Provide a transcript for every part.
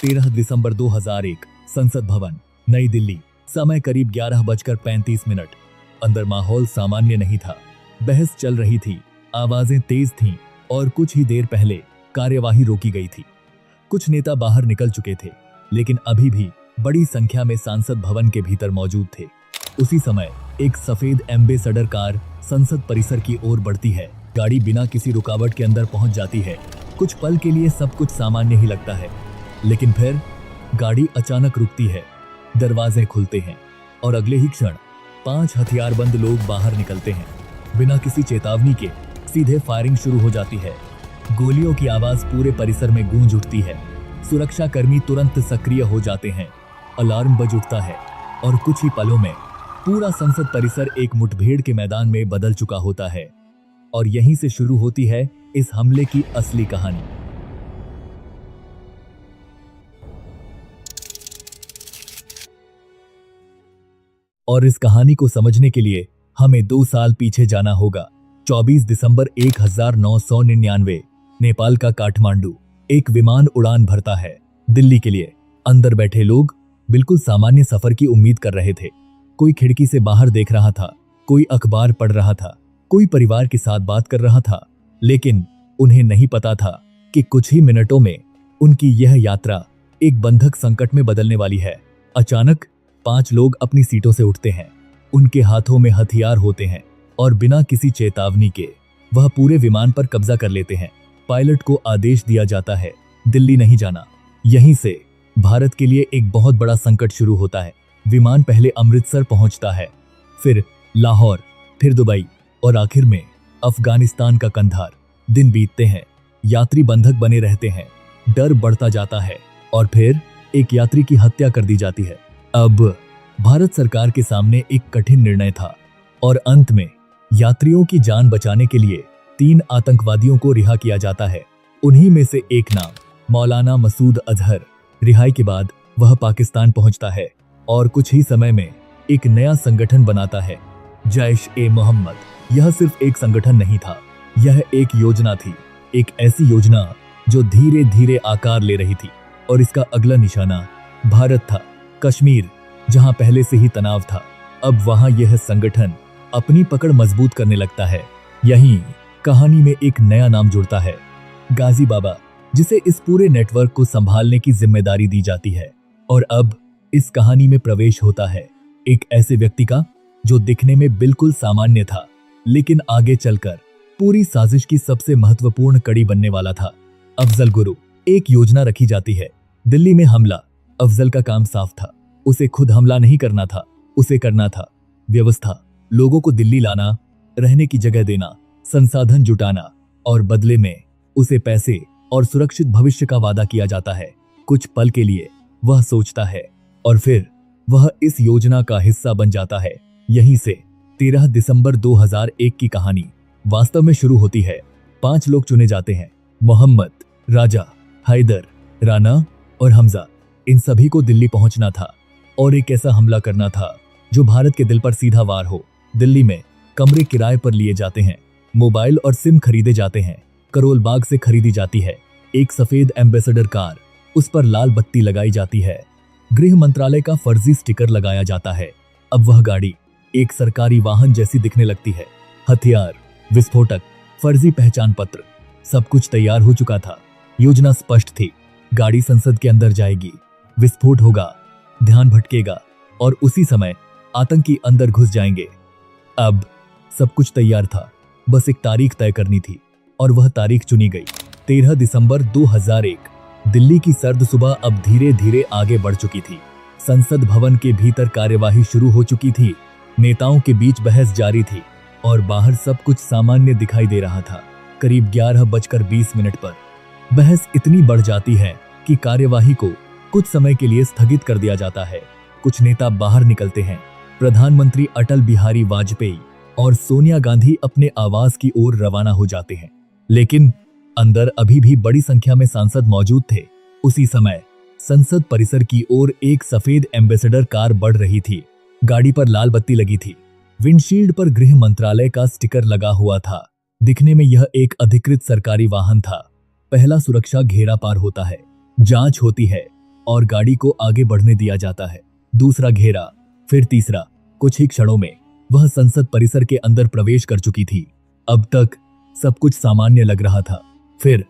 13 दिसंबर 2001, संसद भवन, नई दिल्ली। समय करीब 11:35। अंदर माहौल सामान्य नहीं था। बहस चल रही थी, आवाजें तेज थीं और कुछ ही देर पहले कार्यवाही रोकी गई थी। कुछ नेता बाहर निकल चुके थे, लेकिन अभी भी बड़ी संख्या में सांसद भवन के भीतर मौजूद थे। उसी समय एक सफेद एम्बेसडर कार संसद परिसर की ओर बढ़ती है। गाड़ी बिना किसी रुकावट के अंदर पहुंच जाती है। कुछ पल के लिए सब कुछ सामान्य ही लगता है, लेकिन फिर गाड़ी अचानक रुकती है, दरवाजे खुलते हैं और अगले ही क्षण 5 हथियारबंद लोग बाहर निकलते हैं। बिना किसी चेतावनी के सीधे फायरिंग शुरू हो जाती है। गोलियों की आवाज पूरे परिसर में गूंज उठती है। सुरक्षा कर्मी तुरंत सक्रिय हो जाते हैं। अलार्म बज उठता है और कुछ ही पलों में पूरा संसद परिसर एक मुठभेड़ के मैदान में बदल चुका होता है। और यहीं से शुरू होती है इस हमले की असली कहानी। और इस कहानी को समझने के लिए हमें 2 साल पीछे जाना होगा। 24 दिसंबर 1999, नेपाल का काठमांडू। एक विमान उड़ान भरता है दिल्ली के लिए। अंदर बैठे लोग बिल्कुल सामान्य सफर की उम्मीद कर रहे थे। कोई खिड़की से बाहर देख रहा था, कोई अखबार पढ़ रहा था, कोई परिवार के साथ बात कर रहा था। लेकिन उन्हें नहीं पता था कि कुछ ही मिनटों में उनकी यह यात्रा एक बंधक संकट में बदलने वाली है। अचानक 5 लोग अपनी सीटों से उठते हैं। उनके हाथों में हथियार होते हैं और बिना किसी चेतावनी के वह पूरे विमान पर कब्जा कर लेते हैं। पायलट को आदेश दिया जाता है, दिल्ली नहीं जाना। यहीं से भारत के लिए एक बहुत बड़ा संकट शुरू होता है। विमान पहले अमृतसर पहुंचता है, फिर लाहौर, फिर दुबई और आखिर में अफगानिस्तान का कंधार। दिन बीतते हैं, यात्री बंधक बने रहते हैं, डर बढ़ता जाता है और फिर एक यात्री की हत्या कर दी जाती है। अब भारत सरकार के सामने एक कठिन निर्णय था और अंत में यात्रियों की जान बचाने के लिए 3 आतंकवादियों को रिहा किया जाता है। उन्हीं में से एक नाम मौलाना मसूद अजहर। रिहाई के बाद वह पाकिस्तान पहुंचता है और कुछ ही समय में एक नया संगठन बनाता है, जैश-ए-मोहम्मद। यह सिर्फ एक संगठन नहीं था, यह एक योजना थी। एक ऐसी योजना जो धीरे धीरे आकार ले रही थी और इसका अगला निशाना भारत था। कश्मीर, जहां पहले से ही तनाव था, अब वहां यह संगठन अपनी पकड़ मजबूत करने लगता है। यहीं कहानी में एक नया नाम जुड़ता है, गाजी बाबा, जिसे इस पूरे नेटवर्क को संभालने की जिम्मेदारी दी जाती है। और अब इस कहानी में प्रवेश होता है एक ऐसे व्यक्ति का जो दिखने में बिल्कुल सामान्य था, लेकिन आगे चलकर पूरी साजिश की सबसे महत्वपूर्ण कड़ी बनने वाला था। अफजल गुरु। एक योजना रखी जाती है, दिल्ली में हमला। अफजल का काम साफ था, उसे खुद हमला नहीं करना था, उसे करना था व्यवस्था। लोगों को दिल्ली लाना, रहने की जगह देना, संसाधन जुटाना और बदले में उसे पैसे और सुरक्षित भविष्य का वादा किया जाता है। कुछ पल के लिए वह सोचता है और फिर वह इस योजना का हिस्सा बन जाता है। यहीं से 13 दिसंबर 2001 की कहानी वास्तव में शुरू होती है। 5 लोग चुने जाते हैं, मोहम्मद, राजा, हैदर, राना और हमजा। इन सभी को दिल्ली पहुंचना था और एक ऐसा हमला करना था जो भारत के दिल पर सीधा वार हो। दिल्ली में कमरे किराए पर लिए जाते हैं, मोबाइल और सिम खरीदे जाते हैं, करोल बाग से खरीदी जाती है एक सफेद एम्बेसडर कार, उस पर लाल बत्ती लगाई जाती है, गृह मंत्रालय का फर्जी स्टिकर लगाया जाता है। अब वह गाड़ी एक सरकारी वाहन जैसी दिखने लगती है। हथियार, विस्फोटक, फर्जी पहचान पत्र, सब कुछ तैयार हो चुका था। योजना स्पष्ट थी, गाड़ी संसद के अंदर जाएगी, विस्फोट होगा, ध्यान भटकेगा और उसी समय आतंकी अंदर घुस जाएंगे। अब सब कुछ तैयार था, बस एक तारीख तय करनी थी और वह तारीख चुनी गई, 13 दिसंबर 2001। दिल्ली की सर्द सुबह अब धीरे धीरे आगे बढ़ चुकी थी। संसद भवन के भीतर कार्यवाही शुरू हो चुकी थी, नेताओं के बीच बहस जारी थी और बाहर सब कुछ सामान्य दिखाई दे रहा था। करीब 11:20 पर बहस इतनी बढ़ जाती है कि कार्यवाही को कुछ समय के लिए स्थगित कर दिया जाता है। कुछ नेता बाहर निकलते हैं। प्रधानमंत्री अटल बिहारी वाजपेयी और सोनिया गांधी अपने आवास की ओर रवाना हो जाते हैं, लेकिन अंदर अभी भी बड़ी संख्या में सांसद मौजूद थे। उसी समय संसद परिसर की ओर एक सफेद एम्बेसडर कार बढ़ रही थी। गाड़ी पर लाल बत्ती लगी थी, विंडशील्ड पर गृह मंत्रालय का स्टिकर लगा हुआ था। दिखने में यह एक अधिकृत सरकारी वाहन था। पहला सुरक्षा घेरा पार होता है, जांच होती है, और गाड़ी को आगे बढ़ने दिया जाता है। दूसरा घेरा, फिर तीसरा। कुछ ही क्षणों में वह संसद परिसर के अंदर प्रवेश कर चुकी थी। अब तक सब कुछ सामान्य लग रहा था, फिर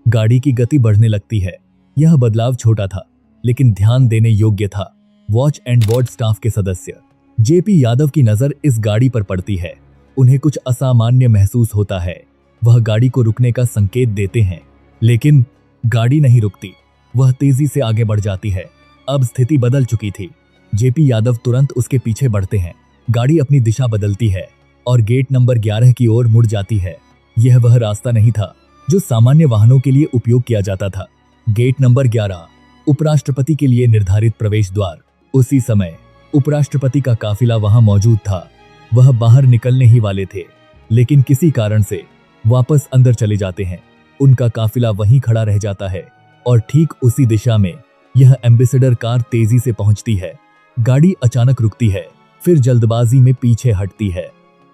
गाड़ी की गति बढ़ने लगती है। यह बदलाव छोटा था लेकिन ध्यान देने योग्य था। वॉच एंड वार्ड स्टाफ के सदस्य जेपी यादव की नजर इस गाड़ी पर पड़ती है। उन्हें कुछ असामान्य महसूस होता है। वह गाड़ी को रुकने का संकेत देते हैं लेकिन गाड़ी नहीं रुकती। वह तेजी से आगे बढ़ जाती है। अब स्थिति बदल चुकी थी। जेपी यादव तुरंत उसके पीछे बढ़ते हैं। गाड़ी अपनी दिशा बदलती है और गेट नंबर 11 की ओर मुड़ जाती है। यह वह रास्ता नहीं था जो सामान्य वाहनों के लिए उपयोग किया जाता था। गेट नंबर 11 उपराष्ट्रपति के लिए निर्धारित प्रवेश द्वार। उसी समय उपराष्ट्रपति का काफिला वहां मौजूद था। वह बाहर निकलने ही वाले थे लेकिन किसी कारण से वापस अंदर चले जाते हैं। उनका काफिला वहीं खड़ा रह जाता है और ठीक उसी दिशा में यह एम्बेसडर कार तेजी से पहुंचती है। गाड़ी अचानक रुकती है, फिर जल्दबाजी में पीछे हटती है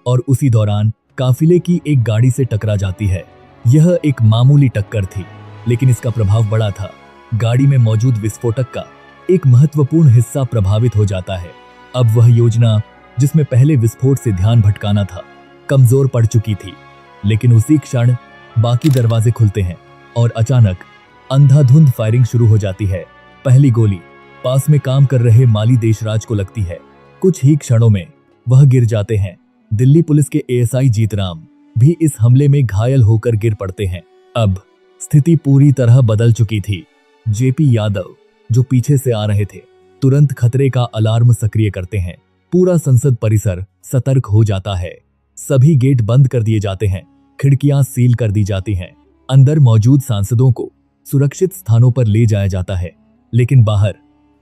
और उसी दौरान काफिले की एक गाड़ी से टकरा जाती है। यह एक मामूली टक्कर थी लेकिन इसका प्रभाव बड़ा था। गाड़ी में मौजूद विस्फोटक का एक महत्वपूर्ण हिस्सा प्रभावित हो जाता है। अब वह योजना जिसमें पहले विस्फोट से ध्यान भटकाना था कमजोर पड़ चुकी थी। लेकिन उसी क्षण बाकी दरवाजे खुलते हैं और अचानक अंधाधुंध फायरिंग शुरू हो जाती है। पहली गोली पास में काम कर रहे माली देशराज को लगती है। कुछ ही क्षणों में वह गिर जाते हैं। दिल्ली पुलिस के एएसआई जीतराम भी इस हमले में घायल होकर गिर पड़ते हैं। अब स्थिति पूरी तरह बदल चुकी थी। जेपी यादव जो पीछे से आ रहे थे तुरंत खतरे का अलार्म सक्रिय करते हैं। पूरा संसद परिसर सतर्क हो जाता है। सभी गेट बंद कर दिए जाते हैं, खिड़कियां सील कर दी जाती हैं। अंदर मौजूद सांसदों को सुरक्षित स्थानों पर ले जाया जाता है लेकिन बाहर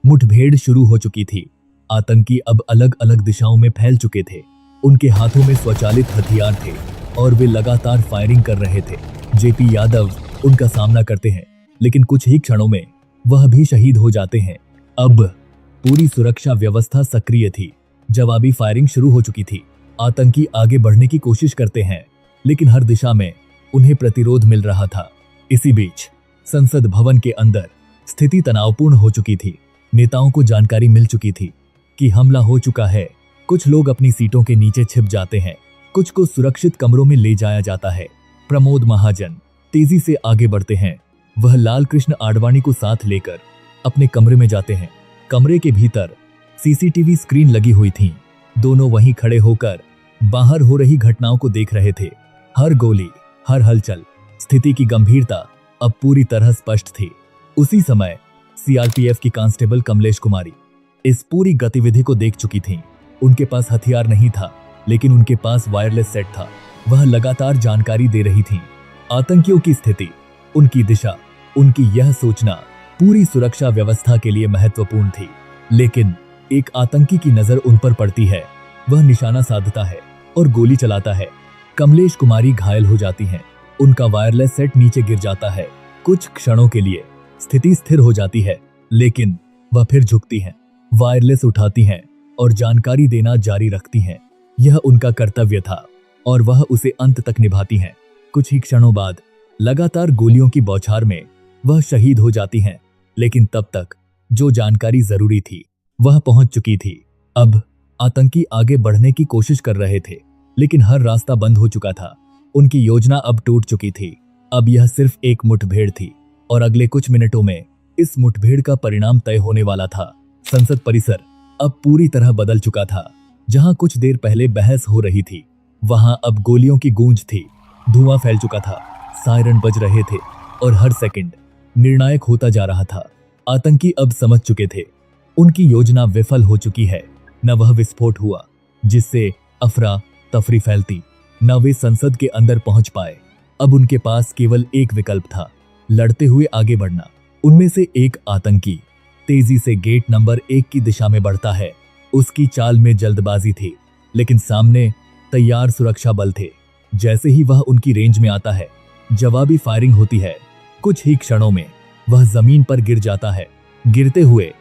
मुठभेड़ शुरू हो चुकी थी। आतंकी अब अलग अलग दिशाओं में फैल चुके थे। उनके हाथों में स्वचालित हथियार थे और वे लगातार फायरिंग कर रहे थे। जेपी यादव उनका सामना करते हैं लेकिन कुछ ही क्षणों में वह भी शहीद हो जाते हैं। अब पूरी सुरक्षा व्यवस्था सक्रिय थी। जवाबी फायरिंग शुरू हो चुकी थी। आतंकी आगे बढ़ने की कोशिश करते हैं लेकिन हर दिशा में उन्हें प्रतिरोध मिल रहा था। इसी बीच संसद भवन के अंदर स्थिति तनावपूर्ण हो चुकी थी। नेताओं को जानकारी मिल चुकी थी कि हमला हो चुका है। कुछ लोग अपनी सीटों के नीचे छिप जाते हैं, कुछ को सुरक्षित कमरों में ले जाया जाता है। प्रमोद महाजन तेजी से आगे बढ़ते हैं। वह लाल कृष्ण आडवाणी को साथ लेकर अपने कमरे में जाते हैं। कमरे के भीतर सीसीटीवी स्क्रीन लगी हुई थी। दोनों वहीं खड़े होकर बाहर हो रही घटनाओं को देख रहे थे। हर गोली, हर हलचल, स्थिति की गंभीरता अब पूरी तरह स्पष्ट थी। उसी समय सीआरपीएफ की कांस्टेबल कमलेश कुमारी इस पूरी गतिविधि को देख चुकी थीं। उनके पास हथियार नहीं था लेकिन उनके पास वायरलेस सेट था। वह लगातार जानकारी दे रही थीं। आतंकियों की स्थिति, उनकी दिशा, उनकी यह सूचना पूरी सुरक्षा व्यवस्था के लिए महत्वपूर्ण थी। लेकिन एक आतंकी की नजर उन पर पड़ती है। वह निशाना साधता है और गोली चलाता है। कमलेश कुमारी घायल हो जाती हैं। उनका वायरलेस सेट नीचे गिर जाता है। कुछ क्षणों के लिए स्थिति स्थिर हो जाती है लेकिन वह फिर झुकती हैं, वायरलेस उठाती हैं और जानकारी देना जारी रखती हैं। यह उनका कर्तव्य था और वह उसे अंत तक निभाती हैं। कुछ ही क्षणों बाद लगातार गोलियों की बौछार में वह शहीद हो जाती हैं लेकिन तब तक जो जानकारी जरूरी थी वह पहुंच चुकी थी। अब आतंकी आगे बढ़ने की कोशिश कर रहे थे लेकिन हर रास्ता बंद हो चुका था। उनकी योजना अब टूट चुकी थी। अब यह सिर्फ एक मुठभेड़ थी और अगले कुछ मिनटों में इस मुठभेड़ का परिणाम तय होने वाला था। संसद परिसर अब पूरी तरह बदल चुका था। जहां कुछ देर पहले बहस हो रही थी वहां अब गोलियों की गूंज थी। धुआं फैल चुका था, सायरन बज रहे थे और हर सेकंड निर्णायक होता जा रहा था। आतंकी अब समझ चुके थे उनकी योजना विफल हो चुकी है। न वह विस्फोट हुआ जिससे अफरा तफरी फैलती, न वे संसद के अंदर पहुंच पाए। अब उनके पास केवल एक विकल्प था, लड़ते हुए आगे बढ़ना। उनमें से एक आतंकी तेजी से गेट नंबर 1 की दिशा में बढ़ता है। उसकी चाल में जल्दबाजी थी लेकिन सामने तैयार सुरक्षा बल थे। जैसे ही वह उनकी रेंज में आता है जवाबी फायरिंग होती है। कुछ ही क्षणों में वह जमीन पर गिर जाता है। गिरते हुए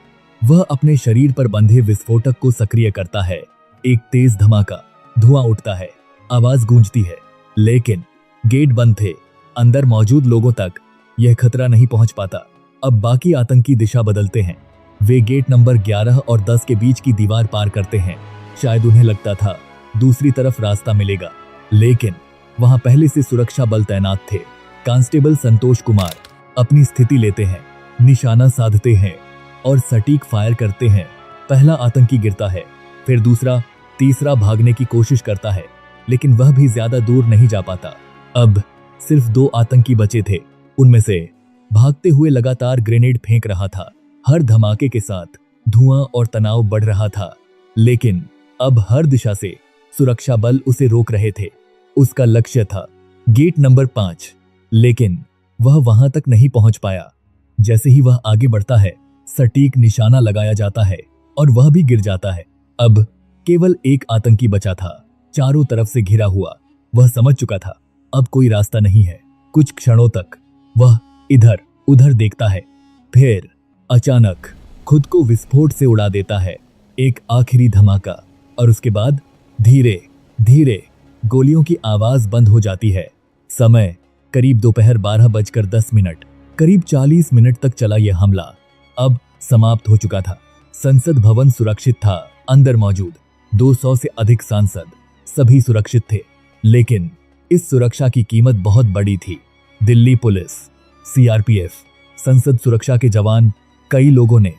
वह अपने शरीर पर बंधे विस्फोटक को सक्रिय करता है। एक तेज धमाका, धुआं उठता है, आवाज गूंजती है लेकिन गेट बंद थे। अंदर मौजूद लोगों तक यह खतरा नहीं पहुंच पाता। अब बाकी आतंकी दिशा बदलते हैं। वे गेट नंबर 11 और 10 के बीच की दीवार पार करते हैं। शायद उन्हें लगता था दूसरी तरफ रास्ता मिलेगा, लेकिन वहां पहले से सुरक्षा बल तैनात थे। कांस्टेबल संतोष कुमार अपनी स्थिति लेते हैं, निशाना साधते हैं और सटीक फायर करते हैं। पहला आतंकी गिरता है, फिर दूसरा, तीसरा भागने की कोशिश करता है, लेकिन वह भी ज्यादा दूर नहीं जा पाता। अब सिर्फ 2 आतंकी बचे थे। उनमें से भागते हुए लगातार ग्रेनेड फेंक रहा था। हर धमाके के साथ धुआं और तनाव बढ़ रहा था, लेकिन अब हर दिशा से सुरक्षा बल उसे रोक रहे थे। उसका लक्ष्य था गेट नंबर 5, लेकिन वह वहां तक नहीं पहुंच पाया। जैसे ही वह आगे बढ़ता है, सटीक निशाना लगाया जाता है और वह भी गिर जाता है। अब केवल एक आतंकी बचा था, चारों तरफ से घिरा हुआ। वह समझ चुका था अब कोई रास्ता नहीं है। कुछ क्षणों तक वह इधर उधर देखता है, फिर अचानक खुद को विस्फोट से उड़ा देता है। एक आखिरी धमाका और उसके बाद धीरे धीरे गोलियों की आवाज बंद हो जाती है। समय करीब दोपहर 12:10। करीब 40 मिनट तक चला यह हमला अब समाप्त हो चुका था। संसद भवन सुरक्षित था। अंदर मौजूद 200 से अधिक सांसद सभी सुरक्षित थे, लेकिन इस सुरक्षा की कीमत बहुत बड़ी थी। दिल्ली पुलिस, सीआरपीएफ, संसद सुरक्षा के जवान, कई लोगों ने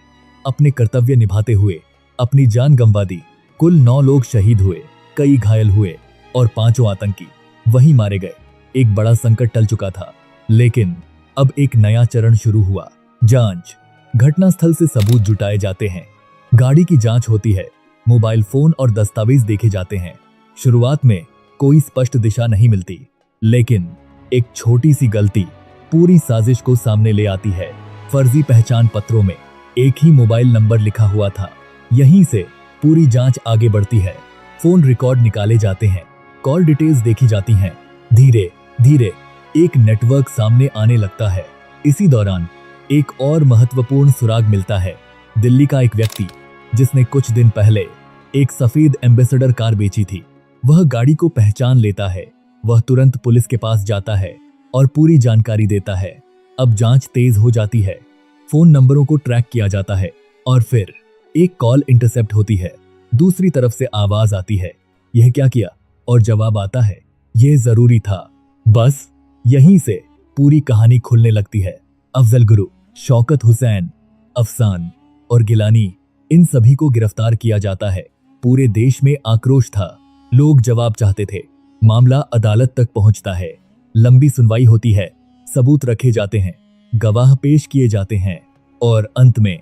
अपने कर्तव्य निभाते हुए अपनी जान गंवा दी। कुल 9 लोग शहीद हुए, कई घायल हुए और 5 आतंकी वहीं मारे गए। एक बड़ा संकट टल चुका था, लेकिन अब एक नया चरण शुरू हुआ। जांच। घटनास्थल से सबूत जुटाए जाते हैं, गाड़ी की जांच होती है, मोबाइल फोन और दस्तावेज देखे जाते हैं। शुरुआत में कोई स्पष्ट दिशा नहीं मिलती, लेकिन एक छोटी सी गलती पूरी साजिश को सामने ले आती है। फर्जी पहचान पत्रों में एक ही मोबाइल नंबर लिखा हुआ था। यहीं से पूरी जांच आगे बढ़ती है। फोन रिकॉर्ड निकाले जाते हैं, कॉल डिटेल्स देखी जाती हैं। धीरे धीरे एक नेटवर्क सामने आने लगता है। इसी दौरान एक और महत्वपूर्ण सुराग मिलता है। दिल्ली का एक व्यक्ति जिसने कुछ दिन पहले एक सफेद एम्बेसडर कार बेची थी, वह गाड़ी को पहचान लेता है। वह तुरंत पुलिस के पास जाता है और पूरी जानकारी देता है। अब जांच तेज हो जाती है, फोन नंबरों को ट्रैक किया जाता है और फिर एक कॉल इंटरसेप्ट होती है। दूसरी तरफ से आवाज आती है, यह क्या किया? और जवाब आता है, यह जरूरी था। बस यहीं से पूरी कहानी खुलने लगती है। अफजल गुरु, शौकत हुसैन, अफसान और गिलानी, इन सभी को गिरफ्तार किया जाता है। पूरे देश में आक्रोश था, लोग जवाब चाहते थे। मामला अदालत तक पहुंचता है, लंबी सुनवाई होती है, सबूत रखे जाते हैं, गवाह पेश किए जाते हैं और अंत में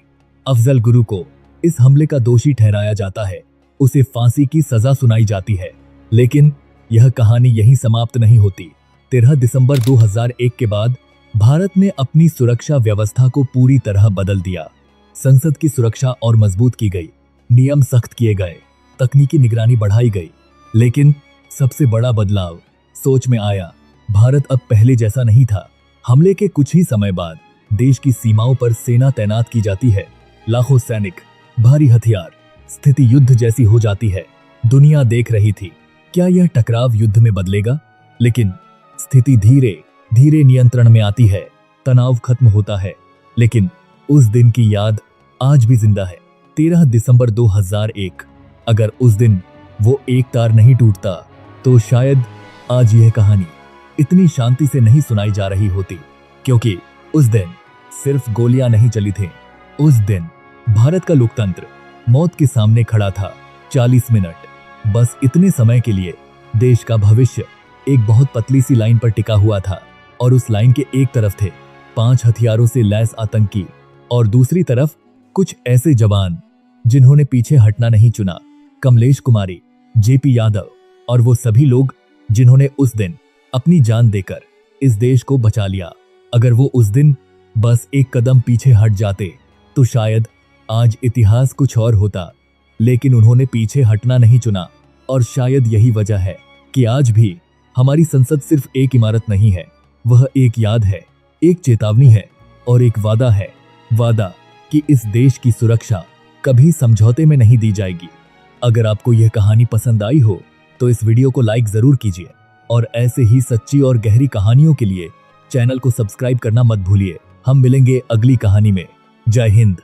अफजल गुरु को इस हमले का दोषी ठहराया जाता है। उसे फांसी की सजा सुनाई जाती है। लेकिन यह कहानी यहीं समाप्त नहीं होती। 13 दिसंबर 2001 के बाद भारत ने अपनी सुरक्षा व्यवस्था को पूरी तरह बदल दिया। संसद की सुरक्षा और मजबूत की गई, नियम सख्त किए गए, तकनीकी निगरानी बढ़ाई गई। लेकिन सबसे बड़ा बदलाव सोच में आया। भारत अब पहले जैसा नहीं था। हमले के कुछ ही समय बाद देश की सीमाओं पर सेना तैनात की जाती है, लाखों सैनिक, भारी हथियार। स्थिति युद्ध जैसी हो जाती है। दुनिया देख रही थी, क्या यह टकराव युद्ध में बदलेगा? लेकिन स्थिति धीरे धीरे नियंत्रण में आती है, तनाव खत्म होता है। लेकिन उस दिन की याद आज भी जिंदा है। 13 दिसंबर 2001। अगर उस दिन वो एक तार नहीं टूटता तो शायद आज यह कहानी इतनी शांति से नहीं सुनाई जा रही होती, क्योंकि उस दिन सिर्फ गोलियां नहीं चली थीं। उस दिन भारत का लोकतंत्र मौत के सामने खड़ा था। 40 मिनट, बस इतने समय के लिए देश का भविष्य एक बहुत पतली सी लाइन पर टिका हुआ था और उस लाइन के एक तरफ थे 5 हथियारों से लैस आतंकी और दूसरी तरफ कुछ ऐसे जवान जिन्होंने पीछे हटना नहीं चुना। कमलेश कुमारी, जेपी यादव और वो सभी लोग जिन्होंने उस दिन अपनी जान देकर इस देश को बचा लिया। अगर वो उस दिन बस एक कदम पीछे हट जाते तो शायद आज इतिहास कुछ और होता। लेकिन उन्होंने पीछे हटना नहीं चुना और शायद यही वजह है कि आज भी हमारी संसद सिर्फ एक इमारत नहीं है, वह एक याद है, एक चेतावनी है और एक वादा है। वादा कि इस देश की सुरक्षा कभी समझौते में नहीं दी जाएगी। अगर आपको यह कहानी पसंद आई हो तो इस वीडियो को लाइक जरूर कीजिए और ऐसे ही सच्ची और गहरी कहानियों के लिए चैनल को सब्सक्राइब करना मत भूलिए। हम मिलेंगे अगली कहानी में। जय हिंद।